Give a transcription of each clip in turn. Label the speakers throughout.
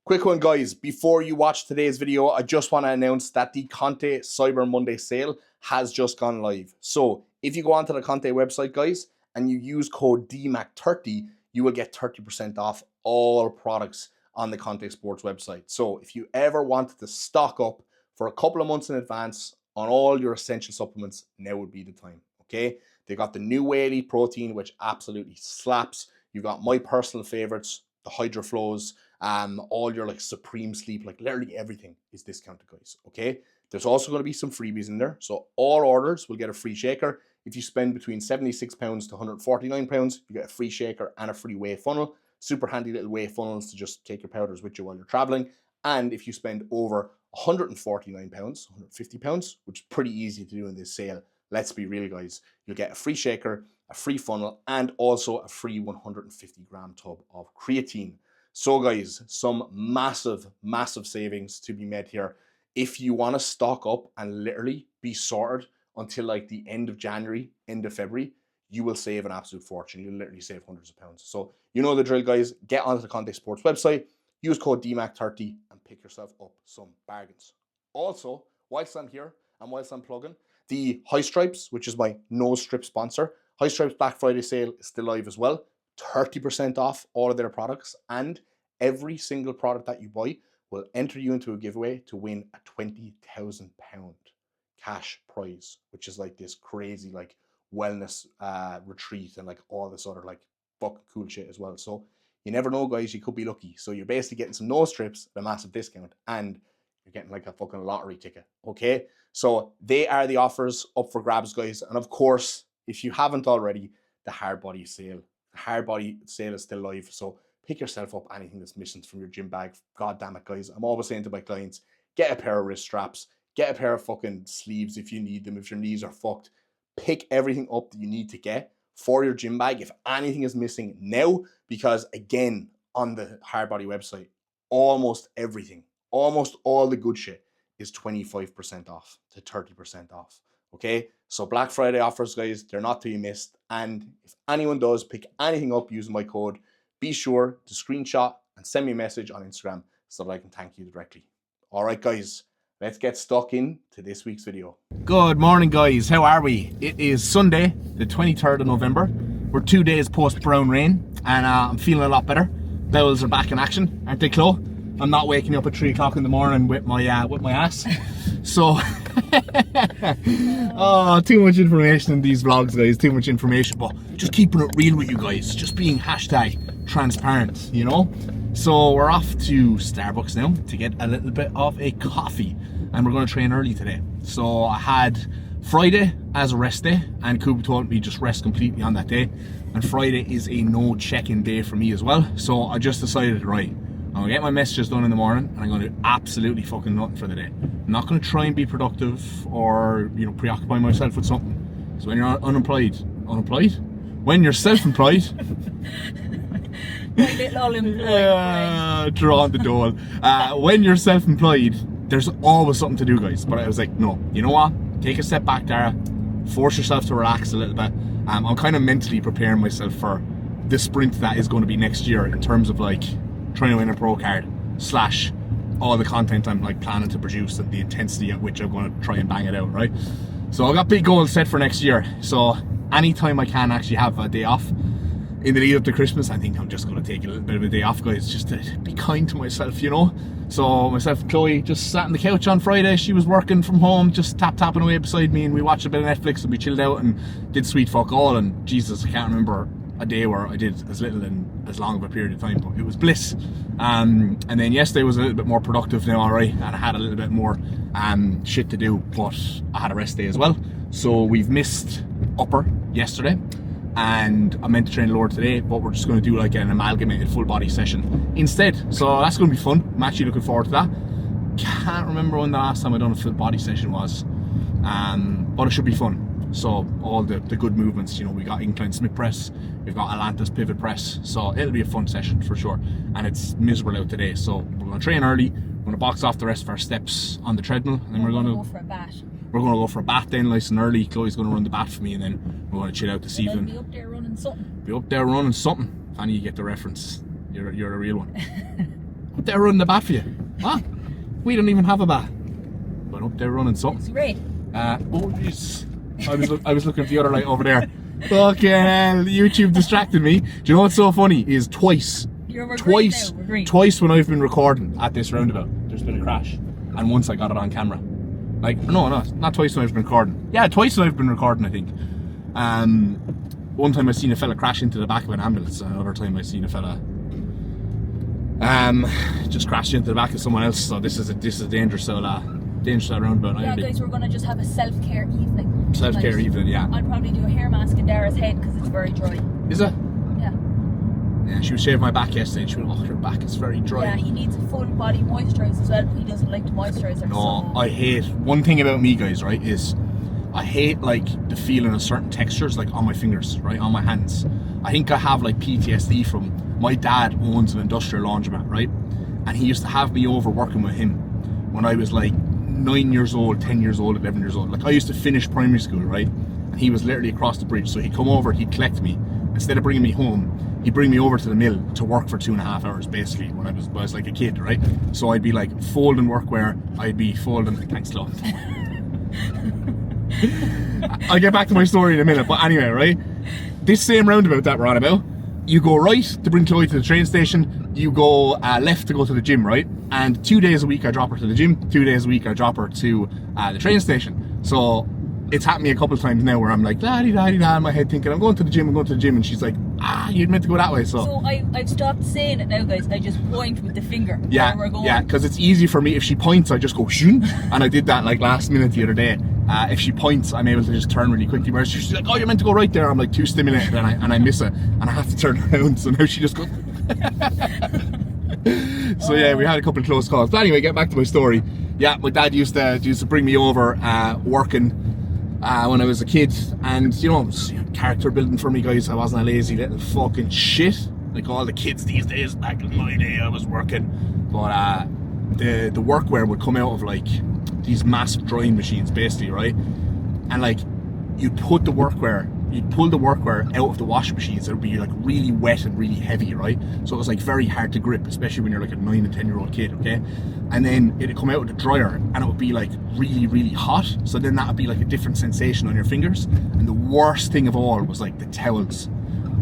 Speaker 1: Quick one, guys. Before you watch today's video, I just want to announce that the Conte Cyber Monday sale has just gone live. So if you go onto the Conte website, guys, and you use code DMAC30, you will get 30% off all products on the Conte Sports website. So if you ever wanted to stock up for a couple of months in advance on all your essential supplements, now would be the time, okay? They got the new Whey Elite Protein, which absolutely slaps. You've got my personal favorites, the Hydro Flows, all your like Supreme Sleep, like literally everything is discounted, guys, okay? There's also going to be some freebies in there. So all orders will get a free shaker. If you spend between £76 to £149, you get a free shaker and a free whey funnel. Super handy little whey funnels to just take your powders with you while you're traveling. And if you spend over £149, £150, which is pretty easy to do in this sale, let's be real, guys, you'll get a free shaker, a free funnel, and also a free 150-gram tub of creatine. So guys, some massive savings to be made here. If you want to stock up and literally be sorted until like the end of January, end of February, you will save an absolute fortune. You'll literally save hundreds of pounds. So you know the drill, guys. Get onto the Conte Sports website, use code DMAC30 and pick yourself up some bargains. Also, whilst I'm here and whilst I'm plugging, the High Stripes, which is my nose strip sponsor, High Stripes Black Friday sale is still live as well. 30% off all of their products, and every single product that you buy will enter you into a giveaway to win a £20,000 cash prize, which is like this crazy like wellness retreat and like all this other like fucking cool shit as well. So you never know, guys, you could be lucky. So you're basically getting some nose strips at a massive discount, and you're getting like a fucking lottery ticket, okay? So they are the offers up for grabs, guys. And of course, if you haven't already, the hard body sale. The hard body sale is still live, so pick yourself up anything that's missing from your gym bag. God damn it, guys. I'm always saying to my clients, get a pair of wrist straps, get a pair of fucking sleeves if you need them, if your knees are fucked. Pick everything up that you need to get for your gym bag if anything is missing now, because again, on the hard body website, almost everything, almost all the good shit is 25% off to 30% off. Okay, so Black Friday offers, guys, they're not to be missed. And if anyone does pick anything up using my code, be sure to screenshot and send me a message on Instagram so that I can thank you directly. All right, guys, let's get stuck into this week's video.
Speaker 2: Good morning, guys. How are we? It is Sunday, the 23rd of November. We're 2 days post brown rain, and I'm feeling a lot better. Bowels are back in action, aren't they, Chloe? I'm not waking up at 3 o'clock in the morning with my ass. So, oh, too much information in these vlogs, guys. Too much information, but just keeping it real with you guys. Just being hashtag transparent, you know. So we're off to Starbucks now to get a little bit of a coffee, and we're going to train early today. So I had Friday as a rest day, and Cooper told me just rest completely on that day. And Friday is a no check-in day for me as well. So I just decided, right, I'm gonna get my messages done in the morning, and I'm gonna do absolutely fucking nothing for the day. I'm not gonna try and be productive or, you know, preoccupy myself with something. So when you're when you're self-employed,
Speaker 3: my little unemployed
Speaker 2: draw on the dole. When you're self-employed, there's always something to do, guys. But I was like, no, you know what? Take a step back, Dara. Force yourself to relax a little bit. I'm kind of mentally preparing myself for the sprint that is going to be next year in terms of like trying to win a pro card / all the content I'm like planning to produce and the intensity at which I'm going to try and bang it out, right? So I've got big goals set for next year. So anytime I can actually have a day off in the lead up to Christmas, I think I'm just going to take a little bit of a day off, guys, just to be kind to myself, you know. So myself and Chloe just sat on the couch on Friday. She was working from home, just tapping away beside me, and we watched a bit of Netflix and we chilled out and did sweet fuck all. And Jesus, I can't remember a day where I did as little and as long of a period of time, but it was bliss. And then yesterday was a little bit more productive now, alright, and I had a little bit more shit to do, but I had a rest day as well. So we've missed upper yesterday, and I meant to train lower today, but we're just going to do like an amalgamated full body session instead. So that's going to be fun. I'm actually looking forward to that. Can't remember when the last time I done a full body session was, but it should be fun. So all the good movements, you know, we got incline Smith press, we've got Atlantis pivot press, so it'll be a fun session for sure. And it's miserable out today, so we're going to train early, we're going to box off the rest of our steps on the treadmill, and then we're going to
Speaker 3: go for a bat.
Speaker 2: We're going to go for a bath then, nice and early. Chloe's going to run the bath for me, and then we're going to chill out this evening.
Speaker 3: Be up there running something.
Speaker 2: Be up there running something. Fanny, you get the reference. You're a real one. Up there running the bat for you. Huh? We don't even have a bat. But up there running something.
Speaker 3: It's great.
Speaker 2: Oh jeez. I was looking at the other light over there. Fucking hell, YouTube distracted me. Do you know what's so funny? Is twice when I've been recording at this roundabout, there's been a crash. And once I got it on camera. Like, no, not twice when I've been recording. Yeah, twice when I've been recording, I think. One time I seen a fella crash into the back of an ambulance, and another time I seen a fella just crashed into the back of someone else. So this is a dangerous roundabout.
Speaker 3: Yeah, guys, we're gonna just have a self-care evening.
Speaker 2: Self-care evening, yeah.
Speaker 3: I'd probably do a hair mask in Dara's head because it's very dry.
Speaker 2: Is it?
Speaker 3: Yeah.
Speaker 2: Yeah, she was shaving my back yesterday and she went, oh, your back is very dry.
Speaker 3: Yeah, he needs a full body moisturiser as well. He doesn't like to moisturiser.
Speaker 2: No,
Speaker 3: so.
Speaker 2: I hate, one thing about me, guys, right, is I hate like the feeling of certain textures like on my fingers, right, on my hands. I think I have like PTSD from, my dad owns an industrial laundromat, right, and he used to have me over working with him when I was like 9 years old, 10 years old, 11 years old. Like I used to finish primary school, right, and he was literally across the bridge, so he'd come over, he'd collect me, instead of bringing me home, he'd bring me over to the mill to work for 2.5 hours basically when I was like a kid, right? So I'd be like folding workwear, I'd be folding, thanks love. I'll get back to my story in a minute, but anyway, right? This same roundabout that we're on about, you go right to bring Chloe to the train station, you go left to go to the gym, right? And 2 days a week I drop her to the gym, 2 days a week I drop her to the train station. So it's happened me a couple of times now where I'm like, la-di-da-di-da, in my head thinking, I'm going to the gym, and she's like, you'd meant to go that way,
Speaker 3: So I've stopped saying it now, guys. I just point with the finger where we're going.
Speaker 2: Yeah, because it's easy for me. If she points, I just go, shoon, and I did that like last minute the other day. If she points, I'm able to just turn really quickly, whereas she's like, oh, you're meant to go right there. I'm like too stimulated, and I miss it, and I have to turn around, so now she just goes. So yeah, we had a couple of close calls. But anyway, get back to my story. Yeah, my dad used to bring me over working when I was a kid, and you know, it was character building for me, guys. I wasn't a lazy little fucking shit like all the kids these days. Back in my day I was working, but the workwear would come out of like these massive drying machines basically, right? And like you'd pull the workwear out of the washing machines. It would be like really wet and really heavy, right? So it was like very hard to grip, especially when you're like a 9 and 10 year old kid, okay? And then it'd come out of the dryer and it would be like really, really hot. So then that would be like a different sensation on your fingers. And the worst thing of all was like the towels.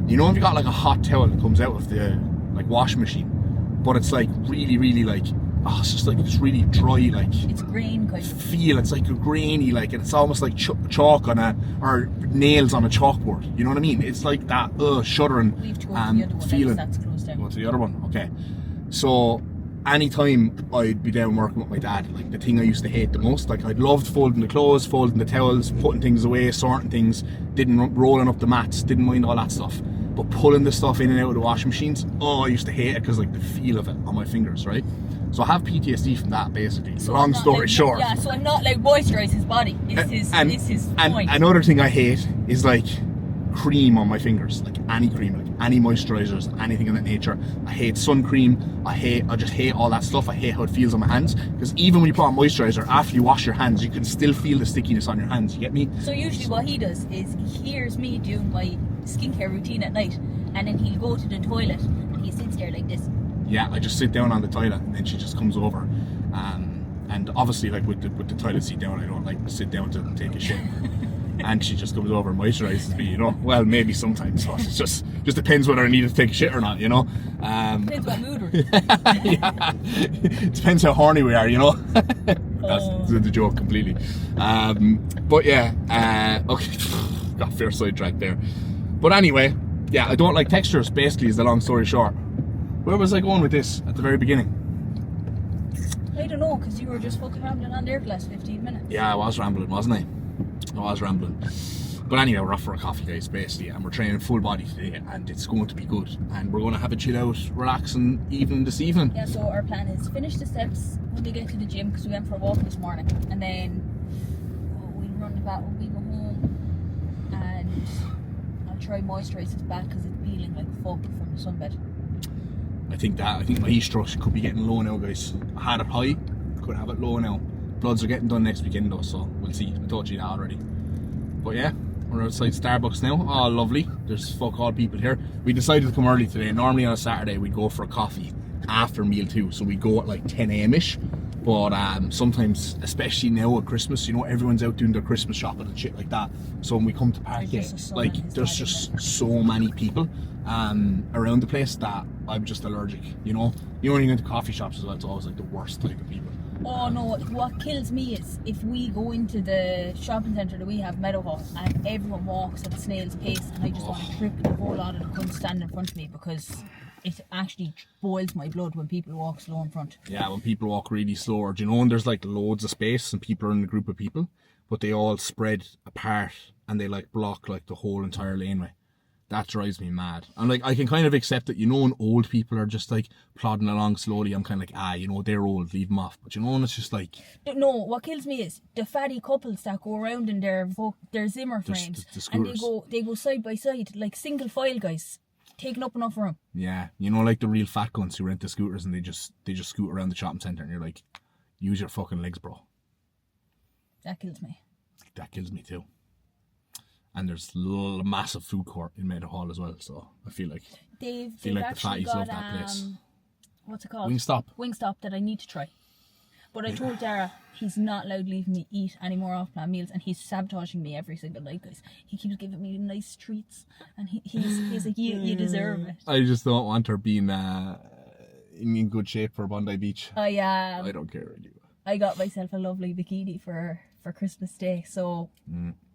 Speaker 2: You know, if you got like a hot towel that comes out of the like washing machine, but it's like really, really like, it's just like it's really dry, like
Speaker 3: it's grain kind of
Speaker 2: feel. It's like a grainy, like, and it's almost like chalk on or nails on a chalkboard. You know what I mean? It's like that shuddering feeling.
Speaker 3: That's closed down.
Speaker 2: Go to the other one, okay. So anytime I'd be down working with my dad, like the thing I used to hate the most, like I loved folding the clothes, folding the towels, putting things away, sorting things, rolling up the mats, didn't mind all that stuff. But pulling the stuff in and out of the washing machines, I used to hate it because like the feel of it on my fingers, right? So I have PTSD from that, basically. So long story short.
Speaker 3: Yeah, so I'm not like moisturise his body. It's his point.
Speaker 2: Another thing I hate is like cream on my fingers, like any cream, like any moisturisers, anything of that nature. I hate sun cream. I just hate all that stuff. I hate how it feels on my hands, because even when you put on moisturiser, after you wash your hands, you can still feel the stickiness on your hands. You get me?
Speaker 3: So usually what he does is he hears me doing my skincare routine at night, and then he'll go to the toilet and he sits there like this.
Speaker 2: Yeah, I just sit down on the toilet and then she just comes over, and obviously like with the toilet seat down, I don't like sit down to take a shit. And she just comes over and moisturises me, you know. Well, maybe sometimes, but it just depends whether I need to take a shit or not, you know.
Speaker 3: Depends what mood we're in.
Speaker 2: Yeah. Depends how horny we are, you know. That's the joke completely. But yeah, okay, got fair sidetracked there. But anyway, yeah, I don't like textures, basically, is the long story short. Where was I going with this at the very beginning?
Speaker 3: I don't know, because you were just fucking rambling on there for the last 15 minutes.
Speaker 2: Yeah, I was rambling, wasn't I? I was rambling. But anyway, we're off for a coffee, guys, basically, and we're training full body today, and it's going to be good. And we're going to have a chill out, relaxing evening this evening.
Speaker 3: Yeah, so our plan is finish the steps when we get to the gym, because we went for a walk this morning, and then we'll run the bat when we go home, and I'll try moisturise his back because it's peeling like fuck from the sunbed. I think my heat stroke could be getting low now, guys. I had it high, could have it low now. Bloods are getting done next weekend though, so we'll see. I told you that already. But yeah, we're outside Starbucks now. Oh, lovely. There's fuck all people here. We decided to come early today. Normally on a Saturday we'd go for a coffee
Speaker 2: after meal too. So we go at like 10 a.m.ish. But sometimes, especially now at Christmas, you know, everyone's out doing their Christmas shopping and shit like that. So when we come to Parkgate, like there's just so many people around the place that I'm just allergic. You know, when you go into coffee shops as well, it's always like the worst type of people.
Speaker 3: Oh no, what kills me is if we go into the shopping centre that we have, Meadowhall, and everyone walks at a snail's pace, and I just want to trip the whole lot of them couldn't stand in front of me, because it actually boils my blood when people walk slow in front.
Speaker 2: Yeah, when people walk really slow, or, you know, and there's like loads of space and people are in a group of people, but they all spread apart and they like block like the whole entire laneway. That drives me mad. And like, I can kind of accept that, you know, when old people are just like plodding along slowly, I'm kind of like, you know, they're old, leave them off. But you know, and it's just like...
Speaker 3: No, what kills me is the fatty couples that go around in their Zimmer frames, and they go side by side, like single file guys, taking up enough room.
Speaker 2: Yeah, you know, like the real fat cunts who rent the scooters and they just scoot around the shopping centre, and you're like, use your fucking legs, bro.
Speaker 3: That kills me.
Speaker 2: That kills me too. And there's a massive food court in Meadowhall as well, so I feel like
Speaker 3: they've
Speaker 2: the
Speaker 3: actually
Speaker 2: fatties
Speaker 3: got,
Speaker 2: love that place.
Speaker 3: What's it called?
Speaker 2: Wingstop
Speaker 3: that I need to try. But I told Dara he's not allowed to leave me eat any more off-plan meals, and he's sabotaging me every single night, guys. He keeps giving me nice treats, and he's like, you deserve it.
Speaker 2: I just don't want her being in good shape for Bondi Beach.
Speaker 3: I
Speaker 2: don't care really.
Speaker 3: I got myself a lovely bikini for Christmas Day, so...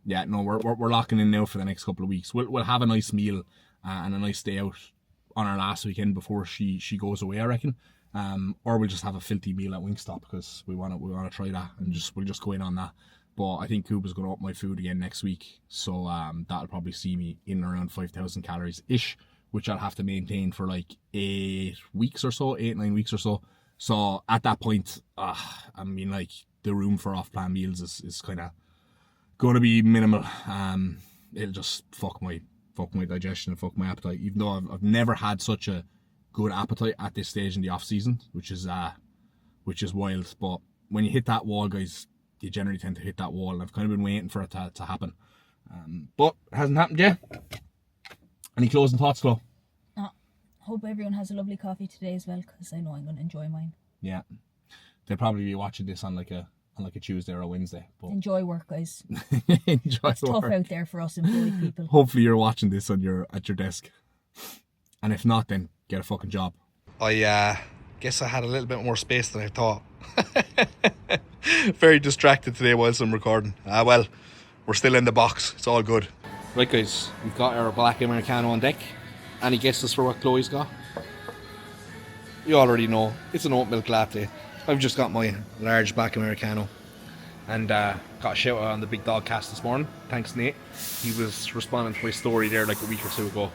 Speaker 2: Yeah, no, we're locking in now for the next couple of weeks. We'll have a nice meal and a nice day out on our last weekend before she goes away, I reckon. Or we'll just have a filthy meal at Wingstop, because we want to try that, and we'll just go in on that. But I think Cuba's going to up my food again next week, so that'll probably see me in around 5,000 calories ish, which I'll have to maintain for like 8 weeks or so, 8-9 weeks or so. So at that point, I mean, like, the room for off-plan meals is kind of going to be minimal. It'll just fuck my digestion and fuck my appetite, even though I've never had such a good appetite at this stage in the off season, which is wild. But when you hit that wall, guys, you generally tend to hit that wall, and I've kind of been waiting for it to happen, but it hasn't happened yet. Any closing thoughts, Flo?
Speaker 3: Hope everyone has a lovely coffee today as well, because I know I'm going to enjoy mine.
Speaker 2: Yeah, they'll probably be watching this on like a Tuesday or a Wednesday. But
Speaker 3: enjoy work, guys.
Speaker 2: Enjoy
Speaker 3: it's tough out there for us employed people.
Speaker 2: Hopefully you're watching this at your desk, and if not, then get a fucking job. I guess I had a little bit more space than I thought. Very distracted today whilst I'm recording. Well, we're still in the box. It's all good. Right, guys, we've got our black Americano on deck. Any guesses for what Chloe's got? You already know. It's an oat milk latte. I've just got my large black Americano, and got a shout out on the Big Dog cast this morning. Thanks, Nate. He was responding to my story there like a week or two ago.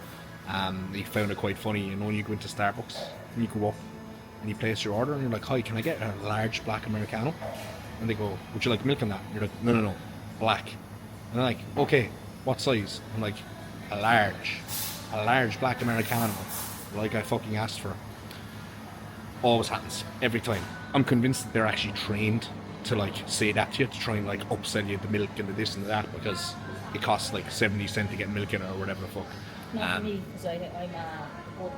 Speaker 2: He found it quite funny, you know, when you go into Starbucks and you go up and you place your order and you're like, hi, can I get a large black Americano? And they go, would you like milk in that? And you're like, no, black. And they're like, okay, what size? I'm like, a large black Americano, like I fucking asked for. Always happens, every time. I'm convinced that they're actually trained to like say that to you, to try and like upsell you the milk and the this and that, because it costs like 70 cents to get milk in it or whatever the fuck.
Speaker 3: Not for me, because I'm a gold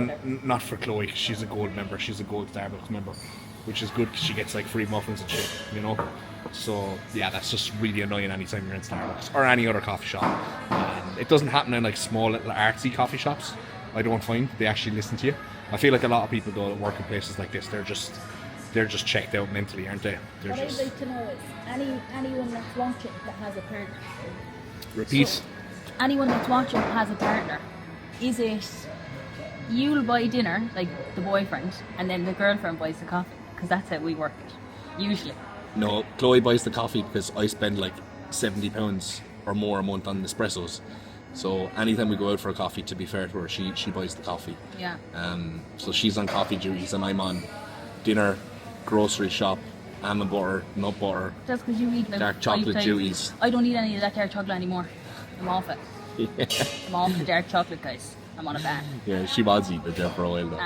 Speaker 3: member.
Speaker 2: Not for Chloe, she's a gold member, she's a gold Starbucks member, which is good because she gets like free muffins and shit, you know. So yeah, that's just really annoying anytime you're in Starbucks or any other coffee shop. It doesn't happen in like small little artsy coffee shops. I don't find they actually listen to you. I feel like a lot of people though that work in places like this, they're just checked out mentally, aren't they?
Speaker 3: What I'd like to know is anyone that's watching that has a partner.
Speaker 2: Repeat.
Speaker 3: So, anyone that's watching that has a partner, is it you'll buy dinner, like the boyfriend, and then the girlfriend buys the coffee? Because that's how we work it, usually.
Speaker 2: No, Chloe buys the coffee because I spend like £70 or more a month on Nespressos. So anytime we go out for a coffee, to be fair to her, she buys the coffee.
Speaker 3: Yeah.
Speaker 2: So she's on coffee duties and I'm on dinner, grocery shop, almond butter, nut butter.
Speaker 3: That's because you eat like
Speaker 2: dark chocolate duties.
Speaker 3: I don't eat any of that dark chocolate anymore. I'm off it.
Speaker 2: Yeah.
Speaker 3: I'm off the dark chocolate, guys. I'm on a ban.
Speaker 2: Yeah, she was eating it there for a while though.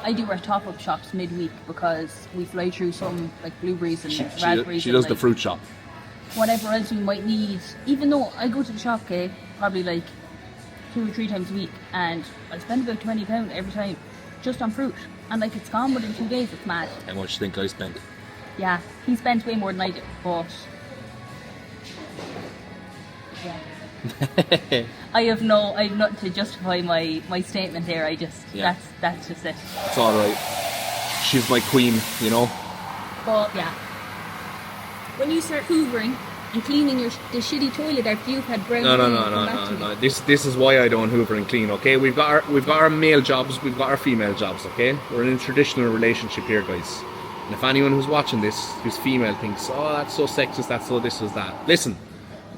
Speaker 3: I do our top-up shops midweek because we fly through some like blueberries and raspberries.
Speaker 2: She does
Speaker 3: and,
Speaker 2: the fruit shop.
Speaker 3: Whatever else we might need. Even though I go to the shop, okay, probably like 2 or 3 times a week, and I spend about £20 every time just on fruit, and like it's gone within 2 days. It's mad.
Speaker 2: How much do you think I spent?
Speaker 3: Yeah, he spent way more than I did, but yeah. I have nothing to justify my statement there. I just that's just it.
Speaker 2: It's all right. She's my queen, you know.
Speaker 3: But yeah, when you start hoovering and cleaning the shitty toilet after you've had brown
Speaker 2: No. This is why I don't hoover and clean. Okay, we've got our male jobs, we've got our female jobs. Okay, we're in a traditional relationship here, guys. And if anyone who's watching this who's female thinks, oh, that's so sexist, that's so this is that, listen,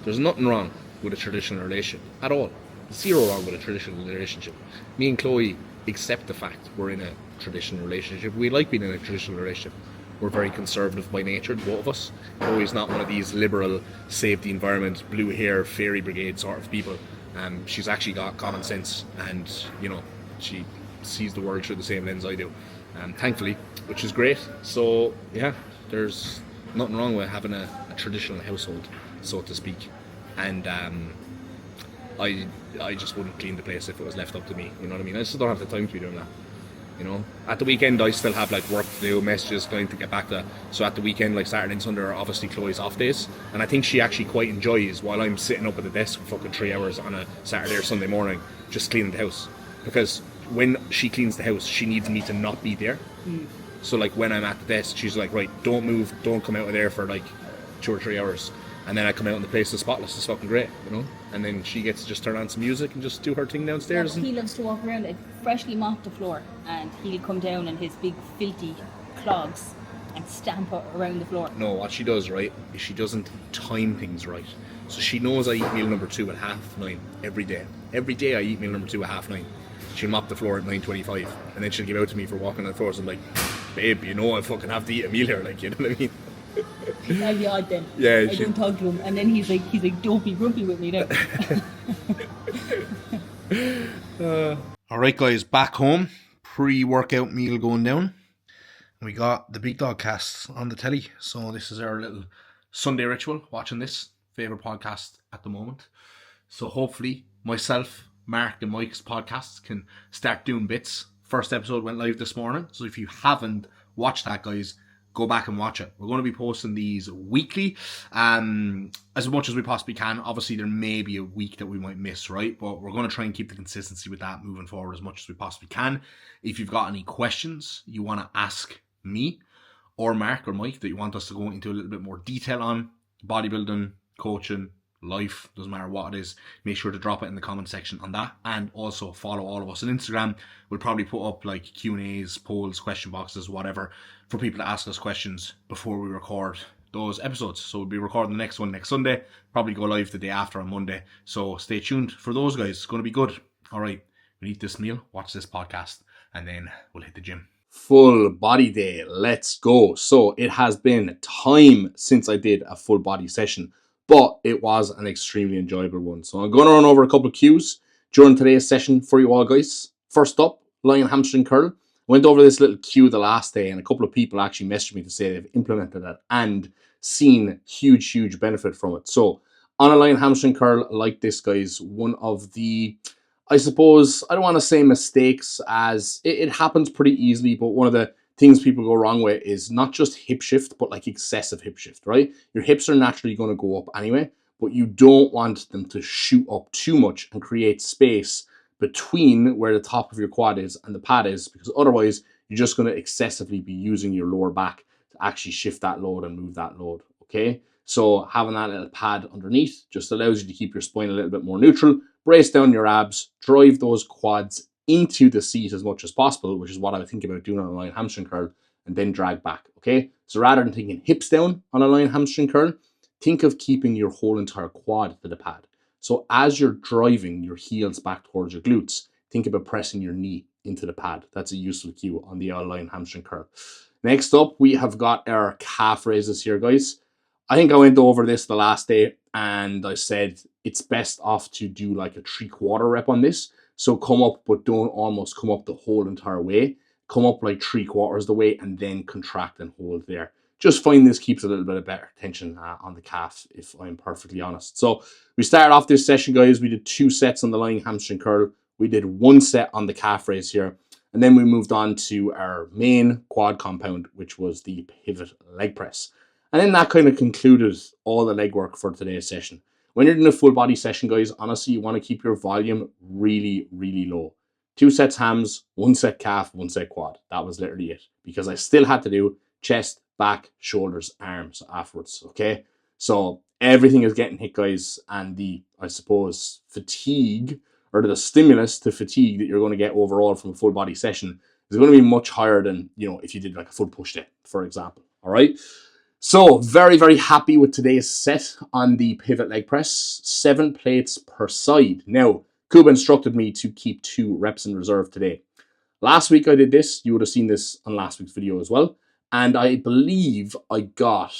Speaker 2: there's nothing wrong with a traditional relationship at all. Zero wrong with a traditional relationship. Me and Chloe accept the fact we're in a traditional relationship. We like being in a traditional relationship. We're very conservative by nature, both of us. Chloe's not one of these liberal, save the environment, blue hair, fairy brigade sort of people. She's actually got common sense, and you know, she sees the world through the same lens I do. Thankfully, which is great. So yeah, there's nothing wrong with having a traditional household, so to speak. And I just wouldn't clean the place if it was left up to me. You know what I mean? I just don't have the time to be doing that. You know, at the weekend I still have like work to do, messages going to get back to. So at the weekend, like Saturday and Sunday are obviously Chloe's off days, and I think she actually quite enjoys while I'm sitting up at the desk for fucking 3 hours on a Saturday or Sunday morning just cleaning the house, because when she cleans the house she needs me to not be there. So like when I'm at the desk she's like, right, don't move, don't come out of there for like 2 or 3 hours, and then I come out and the place is spotless. It's fucking great, you know. And then she gets to just turn on some music and just do her thing downstairs.
Speaker 3: Yeah, he loves to walk around, like freshly mopped the floor, and he'll come down in his big filthy clogs and stamp around the floor.
Speaker 2: No, what she does, right, is she doesn't time things right. So she knows I eat meal number 2 at 9:30 every day. Every day I eat meal number 2 at 9:30. She'll mop the floor at 9:25, and then she'll give out to me for walking on the floor. So I'm like, babe, you know I fucking have to eat a meal here, like, you know what I mean?
Speaker 3: I'll be odd then.
Speaker 2: Yeah,
Speaker 3: I don't talk to him, and then he's like, don't be grumpy with me now.
Speaker 1: Alright guys, back home, pre-workout meal going down. We got the Big Dog Cast on the telly, so this is our little Sunday ritual, watching this, favourite podcast at the moment. So hopefully myself, Mark and Mike's podcasts can start doing bits. First episode went live this morning, so if you haven't watched that, guys, go back and watch it. We're going to be posting these weekly, as much as we possibly can. Obviously, there may be a week that we might miss, right? But we're going to try and keep the consistency with that moving forward as much as we possibly can. If you've got any questions you want to ask me or Mark or Mike that you want us to go into a little bit more detail on, bodybuilding, coaching, life, doesn't matter what it is, make sure to drop it in the comment section on that. And also follow all of us on Instagram. We'll probably put up like Q&As, polls, question boxes, whatever, for people to ask us questions before we record those episodes. So we'll be recording the next one next Sunday, probably go live the day after on Monday. So stay tuned for those, guys. It's going to be good. All right, we eat this meal, watch this podcast, and then we'll hit the gym. Full body day, let's go. So it has been time since I did a full body session, but it was an extremely enjoyable one. So I'm going to run over a couple of cues during today's session for you all, guys. First up, lying hamstring curl. I went over this little cue the last day, and a couple of people actually messaged me to say they've implemented it and seen huge benefit from it. So on a lying hamstring curl like this, guys, one of the, I suppose, I don't want to say mistakes, as it happens pretty easily, but one of the things people go wrong with is not just hip shift, but like excessive hip shift, right? Your hips are naturally going to go up anyway, but you don't want them to shoot up too much and create space between where the top of your quad is and the pad is, because otherwise you're just going to excessively be using your lower back to actually shift that load and move that load, okay? So having that little pad underneath just allows you to keep your spine a little bit more neutral, brace down your abs, drive those quads into the seat as much as possible, which is what I would think about doing on a lying hamstring curl, and then drag back, okay? So rather than thinking hips down on a lying hamstring curl, think of keeping your whole entire quad to the pad. So as you're driving your heels back towards your glutes, think about pressing your knee into the pad. That's a useful cue on the lying hamstring curl. Next up, we have got our calf raises here, guys. I think I went over this the last day, and I said it's best off to do like a 3/4 rep on this. So come up, but don't almost come up the whole entire way. Come up like 3/4 the way and then contract and hold there. just find this keeps a little bit of better tension on the calf, if I'm perfectly honest. So we started off this session, guys. We did 2 sets on the lying hamstring curl. We did 1 set on the calf raise here. And then we moved on to our main quad compound, which was the pivot leg press. And then that kind of concluded all the leg work for today's session. When you're doing a full body session, guys, honestly, you want to keep your volume really, really low. 2 sets hams, 1 set calf, 1 set quad. That was literally it, because I still had to do chest, back, shoulders, arms afterwards, okay? So everything is getting hit, guys, and the, I suppose, fatigue, or the stimulus to fatigue that you're going to get overall from a full body session is going to be much higher than, you know, if you did like a full push day, for example, all right? So very, very happy with today's set on the pivot leg press, 7 plates per side. Now, Kuba instructed me to keep 2 reps in reserve today. Last week I did this. You would have seen this on last week's video as well. And I believe I got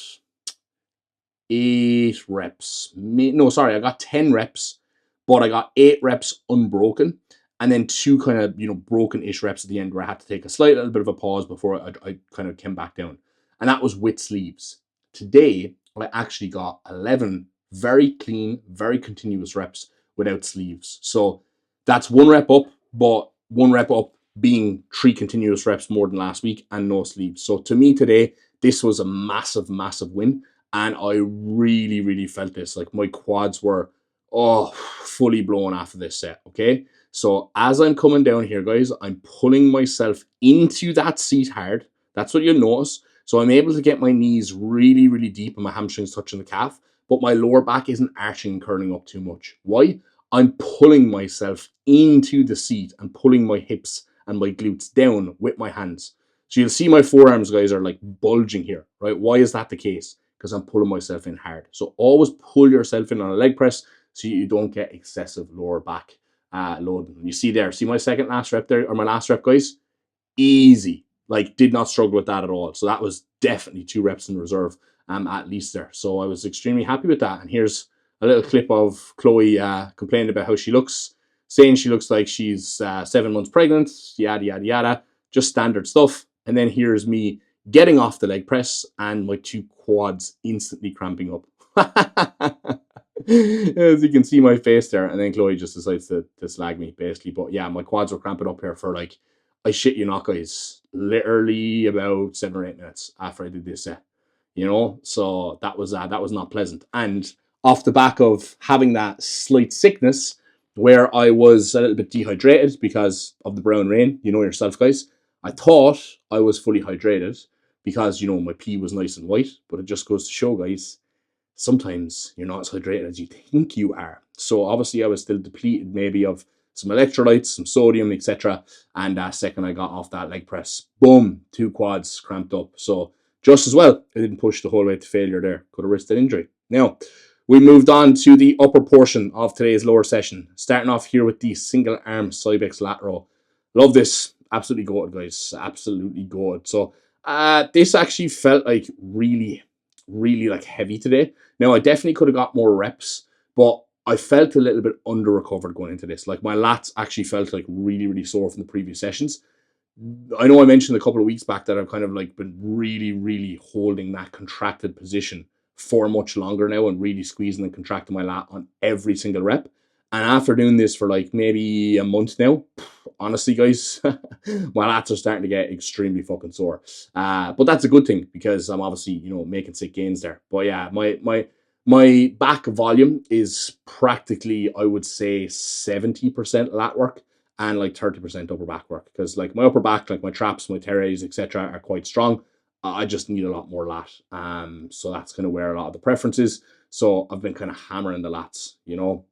Speaker 1: 8 reps. No, sorry, I got 10 reps, but I got 8 reps unbroken. And then 2 kind of, you know, broken-ish reps at the end where I had to take a slight little bit of a pause before I kind of came back down. And that was with sleeves. Today, I actually got 11 very clean, very continuous reps without sleeves. So that's 1 rep up, but 1 rep up being 3 continuous reps more than last week and no sleeves. So to me today, this was a massive, massive win. And I really, really felt this. Like my quads were, fully blown after this set, okay? So as I'm coming down here, guys, I'm pulling myself into that seat hard. That's what you'll notice. So I'm able to get my knees really, really deep and my hamstrings touching the calf, but my lower back isn't arching and curling up too much. Why? I'm pulling myself into the seat and pulling my hips and my glutes down with my hands. So you'll see my forearms, guys, are like bulging here, right? Why is that the case? Because I'm pulling myself in hard. So always pull yourself in on a leg press so you don't get excessive lower back load. You see there, see my last rep there, or my last rep, guys? Easy. Like, did not struggle with that at all. So that was definitely 2 reps in reserve, at least there. So I was extremely happy with that. And here's a little clip of Chloe complaining about how she looks, saying she looks like she's 7 months pregnant, yada, yada, yada, just standard stuff. And then here's me getting off the leg press and my 2 quads instantly cramping up. As you can see my face there. And then Chloe just decides to slag me, basically. But yeah, my quads were cramping up here for like, I shit you not, guys, literally about 7 or 8 minutes after I did this set, you know? So that was not pleasant. And off the back of having that slight sickness where I was a little bit dehydrated because of the brown rain, you know yourself, guys, I thought I was fully hydrated because, you know, my pee was nice and white, but it just goes to show, guys, sometimes you're not as hydrated as you think you are. So obviously I was still depleted maybe of some electrolytes, some sodium, etc. And second I got off that leg press, boom, 2 quads cramped up. So just as well, I didn't push the whole way to failure there. Could have risked an injury. Now, we moved on to the upper portion of today's lower session. Starting off here with the single arm Cybex lat row. Love this. Absolutely good, guys. Absolutely good. So this actually felt like really, really like heavy today. Now, I definitely could have got more reps, but I felt a little bit under recovered going into this. Like my lats actually felt like really, really sore from the previous sessions. I know I mentioned a couple of weeks back that I've kind of like been really, really holding that contracted position for much longer now and really squeezing and contracting my lat on every single rep. And after doing this for like maybe a month now, honestly, guys, my lats are starting to get extremely fucking sore. But that's a good thing because I'm obviously, you know, making sick gains there. But yeah, my back volume is practically, I would say, 70% lat work and like 30% upper back work. Because like my upper back, like my traps, my teres, etc., are quite strong. I just need a lot more lat. So that's kind of where a lot of the preference is. So I've been kind of hammering the lats, you know,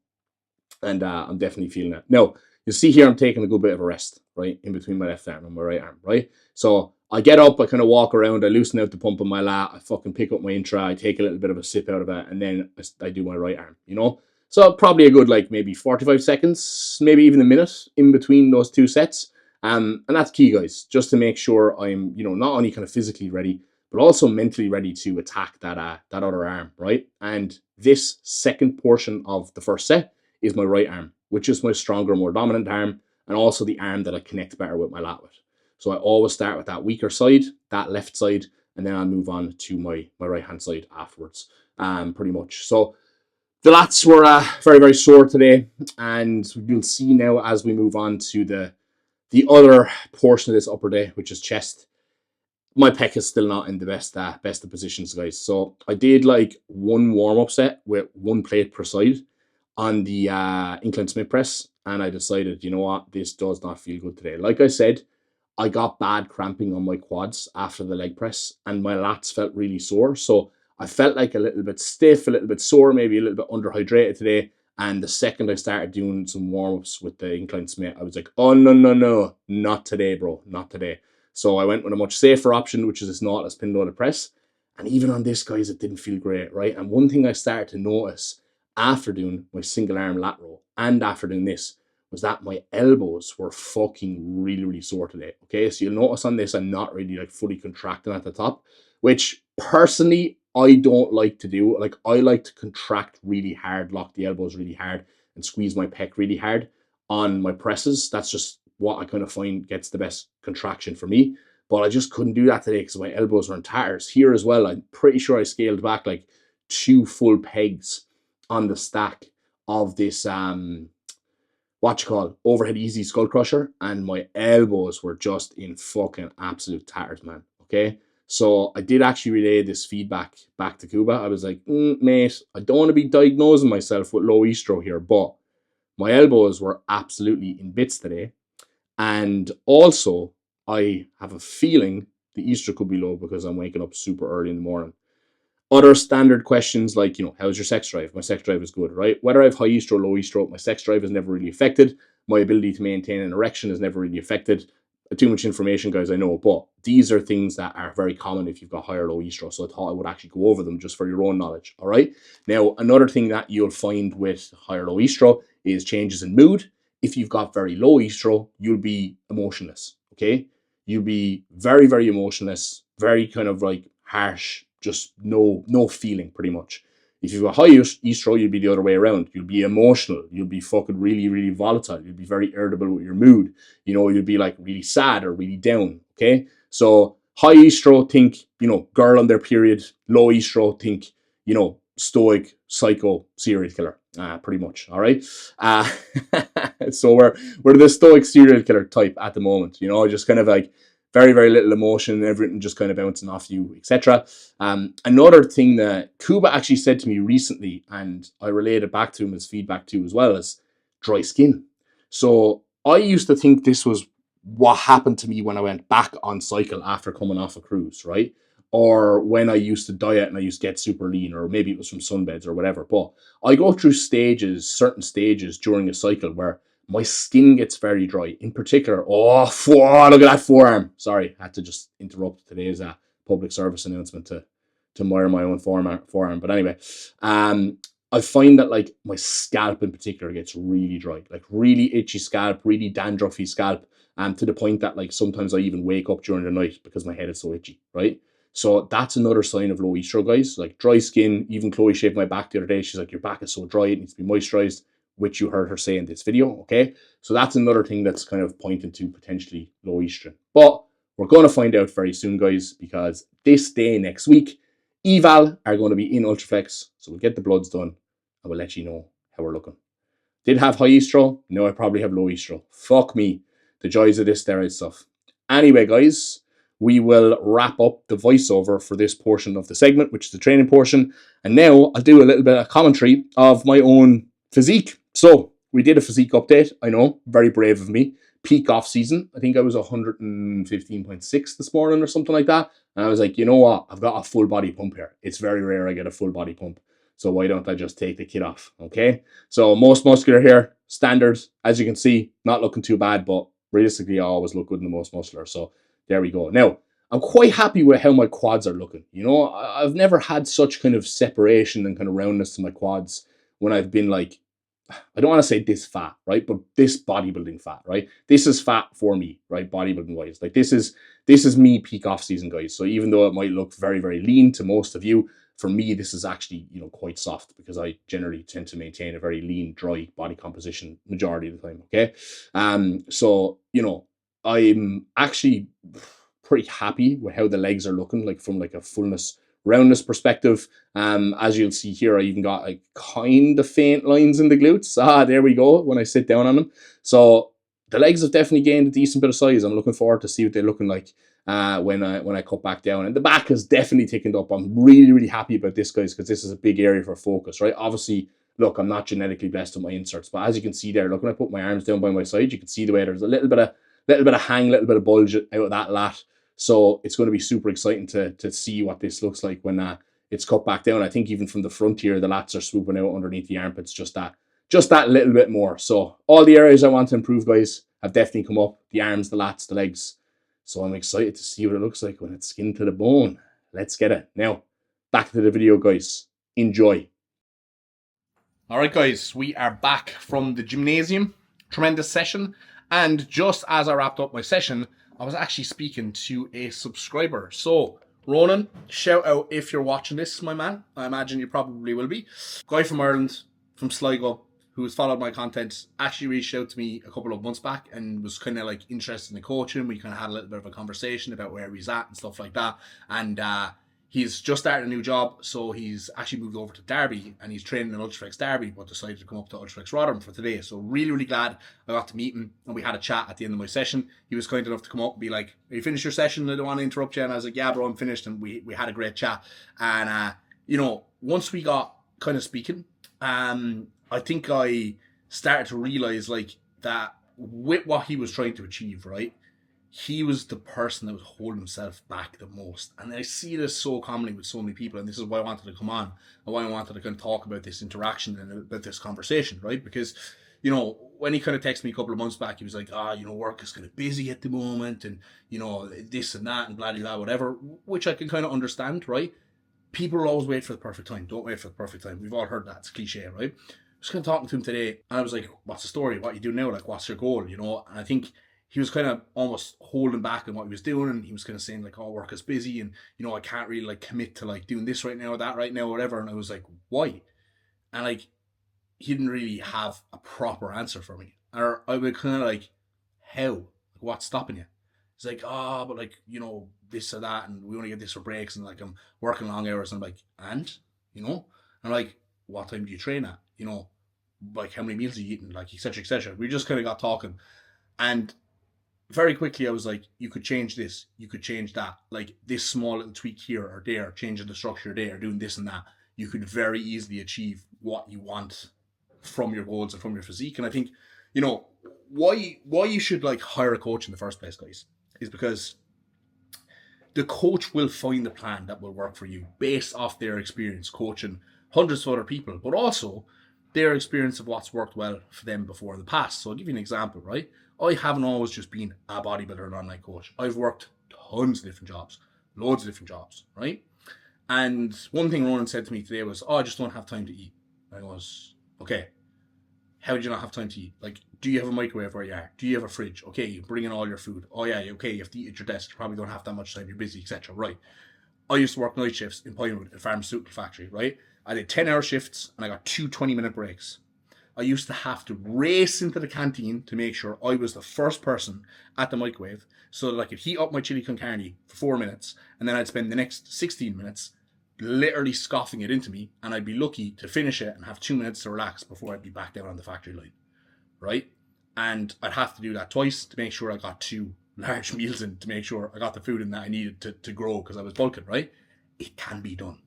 Speaker 1: and I'm definitely feeling it. Now, you see here, I'm taking a good bit of a rest, right, in between my left arm and my right arm, right? So I get up, I kind of walk around, I loosen out the pump on my lat, I fucking pick up my intra, I take a little bit of a sip out of it, and then I do my right arm, you know? So probably a good, like, maybe 45 seconds, maybe even a minute in between those 2 sets. And that's key, guys, just to make sure I'm, you know, not only kind of physically ready, but also mentally ready to attack that other arm, right? And this second portion of the first set is my right arm, which is my stronger, more dominant arm, and also the arm that I connect better with my lat with. So I always start with that weaker side, that left side, and then I'll move on to my right hand side afterwards, pretty much. So the lats were very, very sore today, and you'll see now as we move on to the other portion of this upper day, which is chest. My pec is still not in the best of positions, guys. So I did like one warm-up set with one plate per side on the incline Smith press, and I decided, you know what, this does not feel good today. Like I said, I got bad cramping on my quads after the leg press, and my lats felt really sore. So I felt like a little bit stiff, a little bit sore, maybe a little bit underhydrated today. And the second I started doing some warm-ups with the incline Smith, I was like, oh, no, not today, bro, not today. So I went with a much safer option, which is this knotless pin loaded press. And even on this, guys, it didn't feel great, right? And one thing I started to notice after doing my single arm lat row and after doing this was that my elbows were fucking really, really sore today. Okay, so you'll notice on this, I'm not really like fully contracting at the top, which personally, I don't like to do. Like, I like to contract really hard, lock the elbows really hard, and squeeze my pec really hard on my presses. That's just what I kind of find gets the best contraction for me. But I just couldn't do that today because my elbows were in tatters. Here as well, I'm pretty sure I scaled back like 2 full pegs on the stack of this overhead easy skull crusher, and my elbows were just in fucking absolute tatters, man. Okay, so I did actually relay this feedback back to Cuba. I was like, mate, I don't want to be diagnosing myself with low estro here, but my elbows were absolutely in bits today. And also, I have a feeling the estro could be low because I'm waking up super early in the morning. Other standard questions like, you know, how's your sex drive? My sex drive is good, right? Whether I have high estro or low estro, my sex drive is never really affected. My ability to maintain an erection is never really affected. Too much information, guys, I know, but these are things that are very common if you've got high or low estro. So I thought I would actually go over them just for your own knowledge, all right? Now, another thing that you'll find with high or low estro is changes in mood. If you've got very low estro, you'll be emotionless, okay? You'll be very, very emotionless, very kind of like harsh, just no feeling pretty much. If you've got high estro, you'll be the other way around. You'll be emotional. You'll be fucking really, really volatile. You'll be very irritable with your mood. You know, you'll be like really sad or really down, okay? So high estro, think, you know, girl on their period. Low estro, think, you know, stoic, psycho, serial killer, pretty much, all right? So we're the stoic serial killer type at the moment, you know, just kind of like very, very little emotion, everything just kind of bouncing off you, etc. Another thing that Cuba actually said to me recently, and I relayed it back to him as feedback too, as well, as dry skin. So I used to think this was what happened to me when I went back on cycle after coming off a cruise, right? Or when I used to diet and I used to get super lean, or maybe it was from sunbeds or whatever. But I go through certain stages during a cycle where my skin gets very dry. In particular, look at that forearm. Sorry, I had to just interrupt today's public service announcement to admire my own forearm. But anyway, I find that like my scalp in particular gets really dry, like really itchy scalp, really dandruffy scalp, to the point that like sometimes I even wake up during the night because my head is so itchy, right? So that's another sign of low estro, guys. Like dry skin. Even Chloe shaved my back the other day. She's like, your back is so dry, it needs to be moisturized, which you heard her say in this video, okay? So that's another thing that's kind of pointing to potentially low estrogen. But we're going to find out very soon, guys, because this day next week, eval are going to be in Ultraflex. So we'll get the bloods done and we'll let you know how we're looking. Did have high estro? No, I probably have low estro. Fuck me. The joys of this steroid stuff. Anyway, guys, we will wrap up the voiceover for this portion of the segment, which is the training portion. And now I'll do a little bit of commentary of my own physique. So we did a physique update. I know, very brave of me. Peak off season. I think I was 115.6 this morning or something like that. And I was like, you know what? I've got a full body pump here. It's very rare I get a full body pump. So why don't I just take the kit off? Okay. So most muscular here, standard. As you can see, not looking too bad, but realistically, I always look good in the most muscular. So there we go. Now, I'm quite happy with how my quads are looking. You know, I've never had such kind of separation and kind of roundness to my quads when I've been like, I don't want to say this fat, right? But this bodybuilding fat, right? This is fat for me, right? Bodybuilding wise. Like this is me peak off season, guys. So even though it might look very, very lean to most of you, for me, this is actually, you know, quite soft because I generally tend to maintain a very lean, dry body composition majority of the time, okay? So, you know, I'm actually pretty happy with how the legs are looking, like from like a fullness, roundness perspective. As you'll see here, I even got like kind of faint lines in the glutes. There we go, when I sit down on them. So the legs have definitely gained a decent bit of size. I'm looking forward to see what they're looking like when I cut back down. And the back has definitely thickened up. I'm really, really happy about this, guys, because this is a big area for focus, right? Obviously, look, I'm not genetically blessed with my inserts, but as you can see there, look, when I put my arms down by my side, you can see the way there's a little bit of hang, little bit of bulge out of that lat. So it's going to be super exciting to see what this looks like when it's cut back down. I think even from the front here, the lats are swooping out underneath the armpits just that little bit more. So all the areas I want to improve, guys, have definitely come up. The arms, the lats, the legs. So I'm excited to see what it looks like when it's skin to the bone. Let's get it. Now, back to the video, guys. Enjoy. All right, guys, we are back from the gymnasium. Tremendous session. And just as I wrapped up my session, I was actually speaking to a subscriber. So, Ronan, shout out if you're watching this, my man. I imagine you probably will be. Guy from Ireland, from Sligo, who's followed my content, actually reached out to me a couple of months back and was kind of like interested in the coaching. We kind of had a little bit of a conversation about where he's at and stuff like that. And he's just started a new job, so he's actually moved over to Derby and he's training in Ultraflex Derby, but decided to come up to Ultraflex Rotherham for today. So really, really glad I got to meet him and we had a chat at the end of my session. He was kind enough to come up and be like, "Are you finished your session? I don't want to interrupt you." And I was like, "Yeah, bro, I'm finished." And we had a great chat. And you know, once we got kind of speaking, I think I started to realize like that with what he was trying to achieve, right? He was the person that was holding himself back the most. And I see this so commonly with so many people. And this is why I wanted to come on and why I wanted to kind of talk about this interaction and about this conversation, right? Because, you know, when he kind of texted me a couple of months back, he was like, you know, work is kind of busy at the moment and, you know, this and that and blah, blah, blah, whatever, which I can kind of understand, right? People will always wait for the perfect time. Don't wait for the perfect time. We've all heard that. It's a cliche, right? I was kind of talking to him today and I was like, "What's the story? What you do now? Like, what's your goal?" You know, and I think he was kind of almost holding back on what he was doing, and he was kind of saying like, "Oh, work is busy, and you know, I can't really like commit to like doing this right now or that right now or whatever." And I was like, "Why?" And like, he didn't really have a proper answer for me, or I would kind of like, "How? Like, what's stopping you?" He's like, "Oh, but like, you know, this or that, and we only get this for breaks, and like I'm working long hours." And I'm like, "And you know," and I'm like, "What time do you train at? You know, like how many meals are you eating? Like, etc., etc." We just kind of got talking, and very quickly I was like, "You could change this, you could change that, like this small little tweak here or there, changing the structure there, doing this and that. You could very easily achieve what you want from your goals and from your physique." And I think, you know, why you should like hire a coach in the first place, guys, is because the coach will find the plan that will work for you based off their experience coaching hundreds of other people, but also their experience of what's worked well for them before in the past. So I'll give you an example, right? I haven't always just been a bodybuilder and online coach. I've worked tons of different jobs, loads of different jobs, right? And one thing Ronan said to me today was, "Oh, I just don't have time to eat." I was, "Okay, how do you not have time to eat? Like, do you have a microwave where you are? Do you have a fridge? Okay, you bring in all your food. Oh yeah, okay, you have to eat at your desk. You probably don't have that much time. You're busy, etc." Right. I used to work night shifts in Pinewood, a pharmaceutical factory, right? I did 10-hour shifts and I got 2 20-minute breaks. I used to have to race into the canteen to make sure I was the first person at the microwave so that I could heat up my chili con carne for 4 minutes, and then I'd spend the next 16 minutes literally scoffing it into me, and I'd be lucky to finish it and have 2 minutes to relax before I'd be back down on the factory line, right? And I'd have to do that twice to make sure I got 2 large meals in, to make sure I got the food in that I needed to grow because I was bulking, right? It can be done,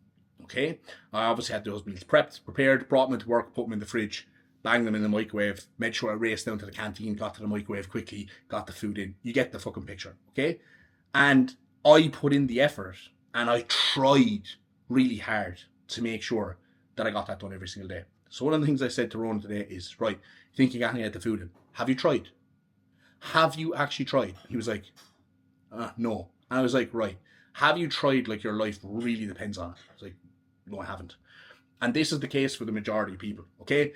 Speaker 1: okay? I obviously had those meals prepped, prepared, brought them into work, put them in the fridge, banged them in the microwave, made sure I raced down to the canteen, got to the microwave quickly, got the food in. You get the fucking picture, okay? And I put in the effort and I tried really hard to make sure that I got that done every single day. So one of the things I said to Ronan today is, "Right, you think you can't get the food in? Have you tried? Have you actually tried?" He was like, "No." And I was like, "Right, have you tried like your life really depends on it?" I was like, "No, I haven't." And this is the case for the majority of people, okay?